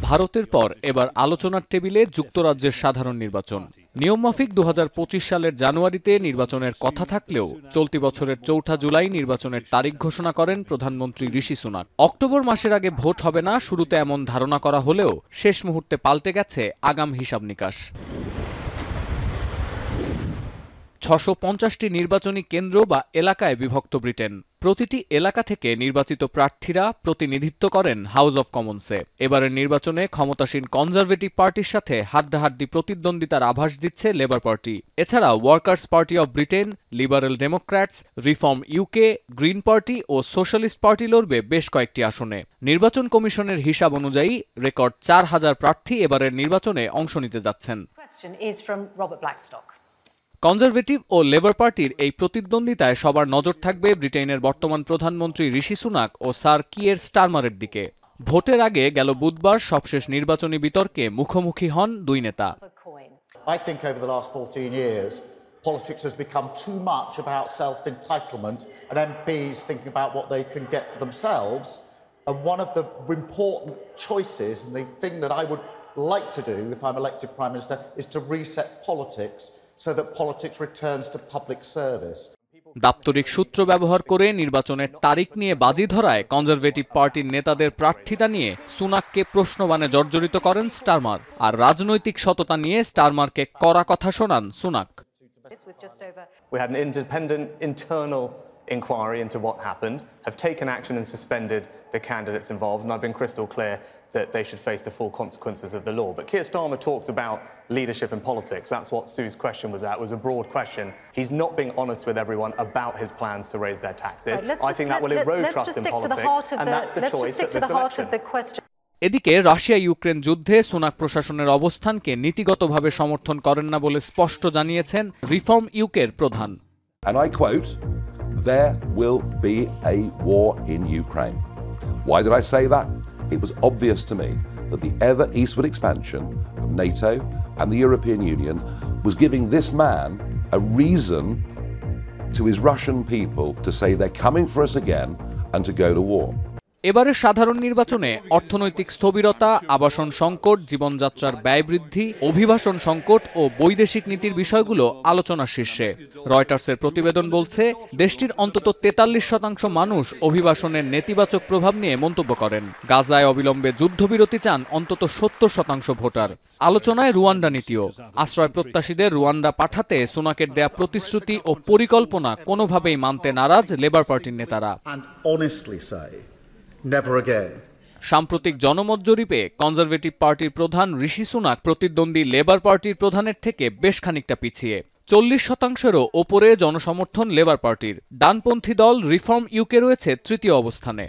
ভারতের পর এবার আলোচনার টেবিলে যুক্তরাজ্যের সাধারণ নির্বাচন। নিয়মমাফিক ২০২৫ সালের জানুয়ারিতে নির্বাচনের কথা থাকলেও চলতি বছরের ৪ জুলাই নির্বাচনের তারিখ ঘোষণা করেন প্রধানমন্ত্রী ঋষি সুনাক। অক্টোবর মাসের আগে ভোট হবে না শুরুতে এমন ধারণা করা হলেও শেষ মুহূর্তে পাল্টে গেছে আগাম হিসাব নিকাশ। ৬৫০টি নির্বাচনী কেন্দ্র বা এলাকায় বিভক্ত ব্রিটেন। প্রতিটি এলাকা থেকে নির্বাচিত প্রার্থীরা প্রতিনিধিত্ব করেন হাউস অব কমন্সে। এবারের নির্বাচনে ক্ষমতাসীন কনজারভেটিভ পার্টির সাথে হাড্ডাহাড্ডি প্রতিদ্বন্দ্বিতার আভাস দিচ্ছে লেবার পার্টি। এছাড়া Workers Party of Britain, Liberal Democrats, Reform UK, Green Party ও সোশ্যালিস্ট পার্টি লড়বে বেশ কয়েকটি আসনে। নির্বাচন কমিশনের হিসাব অনুযায়ী রেকর্ড ৪,০০০ প্রার্থী এবারের নির্বাচনে অংশ নিতে যাচ্ছেন। কনজারভেটিভ ও লেবার পার্টির এই প্রতিদ্বন্দ্বিতায় সবার নজর থাকবে ব্রিটেনের বর্তমান প্রধানমন্ত্রী ঋষি সুনাক ও স্যার কিয়ের স্টারমারের দিকে। ভোটের আগে গেল বুধবার সবশেষ নির্বাচনী বিতর্কে মুখোমুখি হন দুই নেতা। I think over the last 14 years politics has become too much about self-entitlement and MPs thinking about what they can get for themselves, and one of the important choices and the thing that I would like to do if I'm elected Prime Minister is to reset politics so that politics returns to public service. দাপ্তরিক সূত্র ব্যবহার করে নির্বাচনের তারিখ নিয়ে বাজি ধরায় conservative পার্টির নেতাদের প্রার্থিতা নিয়ে সুনাককে প্রশ্নবাণে জর্জরিত করেন স্টারমার, আর রাজনৈতিক সততা নিয়ে স্টারমারকে কড়া কথা শোনান Sunak. We had an independent internal inquiry into what happened, have taken action and suspended the candidates involved, and I've been crystal clear that they should face the full consequences of the law. But Keir Starmer talks about leadership in politics. That's what Sue's question was at, was a broad question. He's not being honest with everyone about his plans to raise their taxes. I think that will erode trust in politics, and that's the choice at this election. এদিকে Russia Ukraine যুদ্ধে Sunak প্রশাসনের অবস্থানকে নীতিগতভাবে সমর্থন করেন না বলে স্পষ্ট জানিয়েছেন রিফর্ম ইউকের প্রধান। And I quote, "There will be a war in Ukraine." Why did I say that? It was obvious to me that the ever eastward expansion of NATO and the European Union was giving this man a reason to his Russian people to say they're coming for us again and to go to war. এবারের সাধারণ নির্বাচনে অর্থনৈতিক স্থবিরতা, আবাসন সংকট, জীবনযাত্রার ব্যয় বৃদ্ধি, অভিবাসন সংকট ও বৈদেশিক নীতির বিষয়গুলো আলোচনার শীর্ষে। রয়টার্সের প্রতিবেদন বলছে, দেশটির অন্তত ৪৩% মানুষ অভিবাসনের নেতিবাচক প্রভাব নিয়ে মন্তব্য করেন। গাজায় অবিলম্বে যুদ্ধবিরতি চান অন্তত ৭০% ভোটার। আলোচনায় রুয়ান্ডা নীতিও। আশ্রয় প্রত্যাশীদের রুয়ান্ডা পাঠাতে সুনাকের দেয়া প্রতিশ্রুতি ও পরিকল্পনা কোনোভাবেই মানতে নারাজ লেবার পার্টির নেতারা। সাম্প্রতিক জনমত জরিপে কনজারভেটিভ পার্টির প্রধান ঋষি সুনাক প্রতিদ্বন্দ্বী লেবার পার্টির প্রধানের থেকে বেশ খানিকটা পিছিয়ে। ৪০%-এরও ওপরে জনসমর্থন লেবার পার্টির। ডানপন্থী দল রিফর্ম ইউকে রয়েছে তৃতীয় অবস্থানে।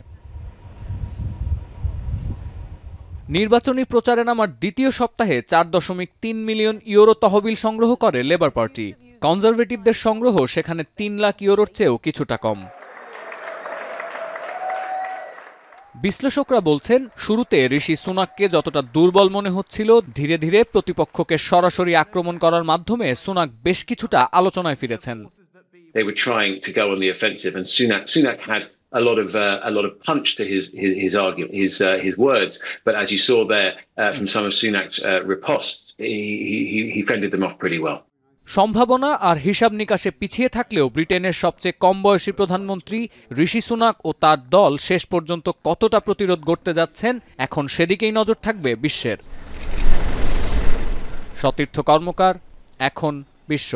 নির্বাচনী প্রচারে নামার দ্বিতীয় সপ্তাহে ৪.৩ মিলিয়ন ইউরো তহবিল সংগ্রহ করে লেবার পার্টি। কনজারভেটিভদের সংগ্রহ সেখানে ৩ লাখ ইউরোর চেয়েও কিছুটা কম। বিশ্লেষকরা বলছেন, শুরুতে ঋষি সুনাককে যতটা দুর্বল মনে হচ্ছিল, ধীরে ধীরে প্রতিপক্ষকে সরাসরি আক্রমণ করার মাধ্যমে সুনাক বেশ কিছুটা আলোচনায় ফিরেছেন। They were trying to go on the offensive, and Sunak had a lot of punch to his argument, his words. But as you saw there from some of Sunak's riposte, he fended them off pretty well. সম্ভাবনা আর হিসাব নিকাশে পিছিয়ে থাকলেও ব্রিটেনের সবচেয়ে কম বয়সী প্রধানমন্ত্রী ঋষি Sunak ও তার দল শেষ পর্যন্ত কতটা প্রতিরোধ গড়তে যাচ্ছেন, এখন সেদিকেই নজর থাকবে বিশ্বের। সতীর্থ কর্মকার, এখন বিশ্ব।